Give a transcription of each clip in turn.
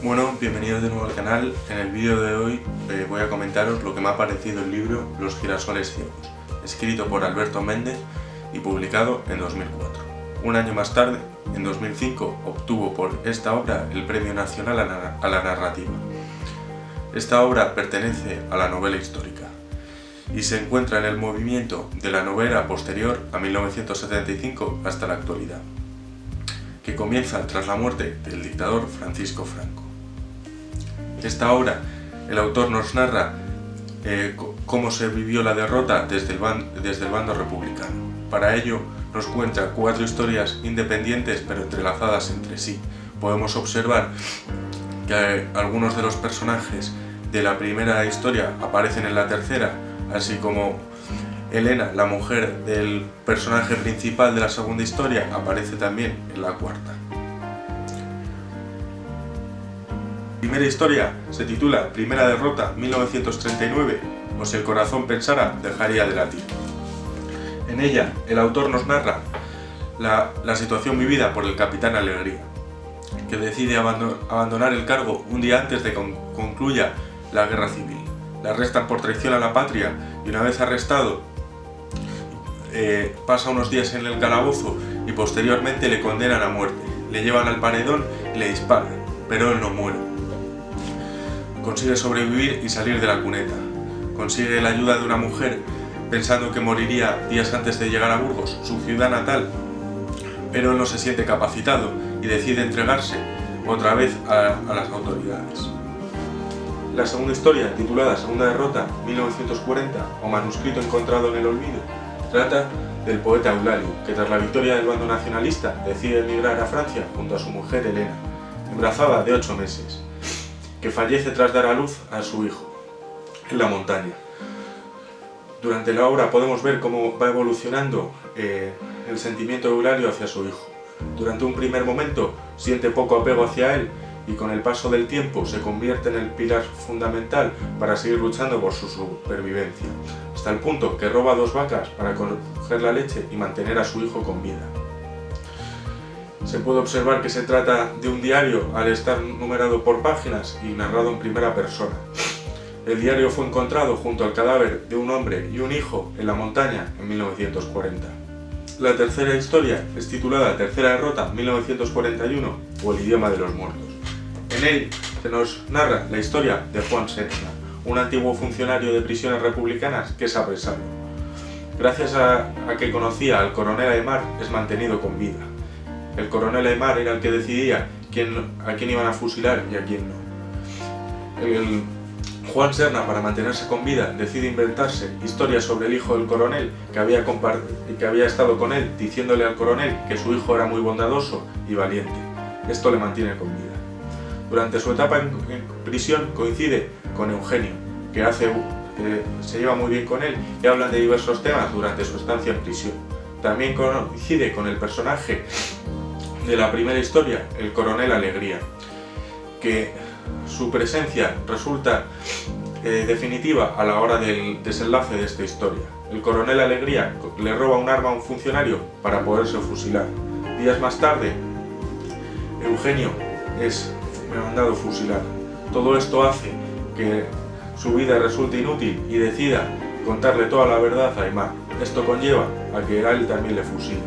Bueno, bienvenidos de nuevo al canal. En el vídeo de hoy voy a comentaros lo que me ha parecido el libro Los girasoles ciegos, escrito por Alberto Méndez y publicado en 2004. Un año más tarde, en 2005, obtuvo por esta obra el Premio Nacional a la Narrativa. Esta obra pertenece a la novela histórica y se encuentra en el movimiento de la novela posterior a 1975 hasta la actualidad, que comienza tras la muerte del dictador Francisco Franco. Esta obra, el autor nos narra cómo se vivió la derrota desde el bando republicano. Para ello nos cuenta 4 historias independientes pero entrelazadas entre sí. Podemos observar que algunos de los personajes de la primera historia aparecen en la tercera, así como Elena, la mujer del personaje principal de la segunda historia, aparece también en la cuarta. La primera historia se titula Primera derrota 1939, o si el corazón pensara, dejaría de latir. En ella, el autor nos narra la situación vivida por el capitán Alegría, que decide abandonar el cargo un día antes de que concluya la guerra civil. Le arrestan por traición a la patria y una vez arrestado pasa unos días en el calabozo y posteriormente le condenan a muerte. Le llevan al paredón y le disparan, pero él no muere. Consigue sobrevivir y salir de la cuneta. Consigue la ayuda de una mujer pensando que moriría días antes de llegar a Burgos, su ciudad natal, pero él no se siente capacitado y decide entregarse otra vez a las autoridades. La segunda historia, titulada Segunda derrota 1940 o manuscrito encontrado en el olvido, trata del poeta Eulalio, que tras la victoria del bando nacionalista decide emigrar a Francia junto a su mujer Elena, embarazada de 8 meses, que fallece tras dar a luz a su hijo en la montaña. Durante la obra podemos ver cómo va evolucionando el sentimiento de Eulalio hacia su hijo. Durante un primer momento siente poco apego hacia él y con el paso del tiempo se convierte en el pilar fundamental para seguir luchando por su supervivencia, hasta el punto que roba 2 vacas para coger la leche y mantener a su hijo con vida. Se puede observar que se trata de un diario al estar numerado por páginas y narrado en primera persona. El diario fue encontrado junto al cadáver de un hombre y un hijo en la montaña en 1940. La tercera historia es titulada Tercera derrota 1941 o el idioma de los muertos. En él se nos narra la historia de Juan Serna, un antiguo funcionario de prisiones republicanas que es apresado. Gracias a que conocía al coronel Aymar es mantenido con vida. El coronel Aymar era el que decidía a quién iban a fusilar y a quién no. Juan Serna, para mantenerse con vida, decide inventarse historias sobre el hijo del coronel que había estado con él, diciéndole al coronel que su hijo era muy bondadoso y valiente. Esto le mantiene con vida. Durante su etapa en prisión coincide con Eugenio, que se lleva muy bien con él y hablan de diversos temas durante su estancia en prisión. También coincide con el personaje de la primera historia, el coronel Alegría, que su presencia resulta definitiva a la hora del desenlace de esta historia. El coronel Alegría le roba un arma a un funcionario para poderse fusilar. Días más tarde, Eugenio es mandado fusilar. Todo esto hace que su vida resulte inútil y decida contarle toda la verdad a Aymar. Esto conlleva a que a él también le fusile.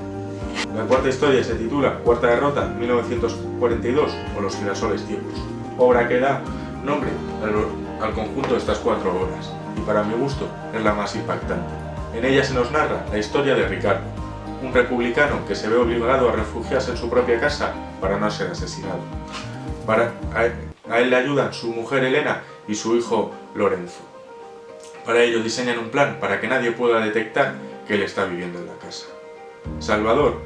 La cuarta historia se titula Cuarta derrota 1942 o Los girasoles ciegos, obra que da nombre al conjunto de estas 4 obras y para mi gusto es la más impactante. En ella se nos narra la historia de Ricardo, un republicano que se ve obligado a refugiarse en su propia casa para no ser asesinado. A él le ayudan su mujer Elena y su hijo Lorenzo. Para ello diseñan un plan para que nadie pueda detectar que él está viviendo en la casa. Salvador,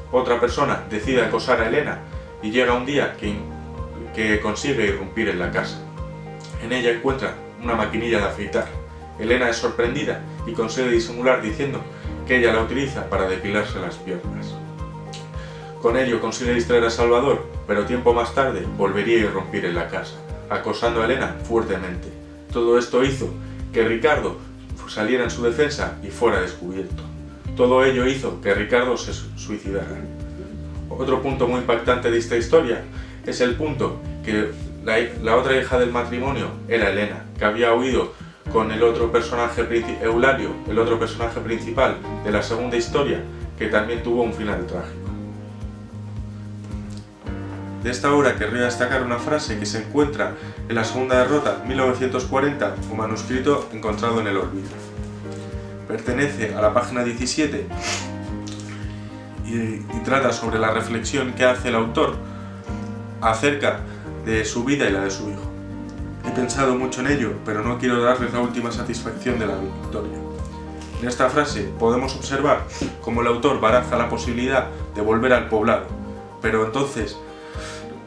otra persona, decide acosar a Elena y llega un día que consigue irrumpir en la casa. En ella encuentra una maquinilla de afeitar. Elena es sorprendida y consigue disimular diciendo que ella la utiliza para depilarse las piernas. Con ello consigue distraer a Salvador, pero tiempo más tarde volvería a irrumpir en la casa, acosando a Elena fuertemente. Todo esto hizo que Ricardo saliera en su defensa y fuera descubierto. Todo ello hizo que Ricardo se suicidara. Otro punto muy impactante de esta historia es el punto que la otra hija del matrimonio era Helena, que había huido con el otro personaje, Eulalio, el otro personaje principal de la segunda historia, que también tuvo un final trágico. De esta obra querría destacar una frase que se encuentra en la segunda derrota, 1940, un manuscrito encontrado en el olvido. Pertenece a la página 17 y trata sobre la reflexión que hace el autor acerca de su vida y la de su hijo. He pensado mucho en ello, pero no quiero darles la última satisfacción de la victoria. En esta frase podemos observar cómo el autor baraja la posibilidad de volver al poblado, pero entonces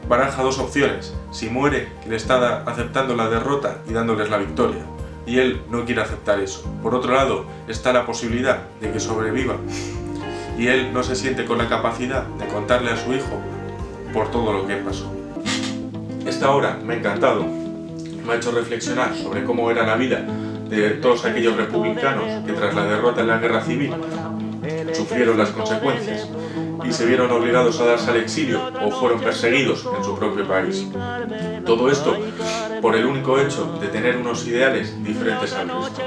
baraja dos opciones: si muere, que le está aceptando la derrota y dándoles la victoria, y él no quiere aceptar eso. Por otro lado, está la posibilidad de que sobreviva, y él no se siente con la capacidad de contarle a su hijo por todo lo que pasó. Esta obra me ha encantado, me ha hecho reflexionar sobre cómo era la vida de todos aquellos republicanos que tras la derrota en la guerra civil sufrieron las consecuencias y se vieron obligados a darse al exilio o fueron perseguidos en su propio país. Todo esto por el único hecho de tener unos ideales diferentes al resto.